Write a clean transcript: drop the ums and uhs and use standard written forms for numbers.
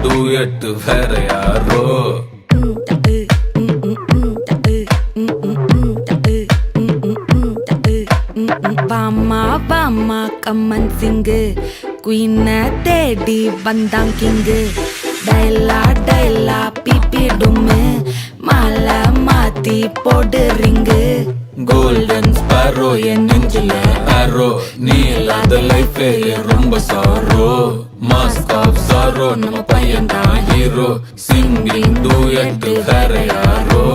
Duet வேற யாரோ. வாமா வாமா கம்மன் சிங்கு குயின தேடி வந்தான் கிங்கு. டைலா டைலா பிபி டும்மு மாலை மாத்தி போடு ரிங்கு. கோல்டன் ஸ்பாரோ என் நெஞ்சில ஆரோ, நீ இல்லாத லைஃபே ரொம்ப சாரோ. மாஸ்க் ஆஃப் சாரோ நம்ம பையன் தான் ஹீரோ, சிங்கிங் டூயட் வேற யாரோ.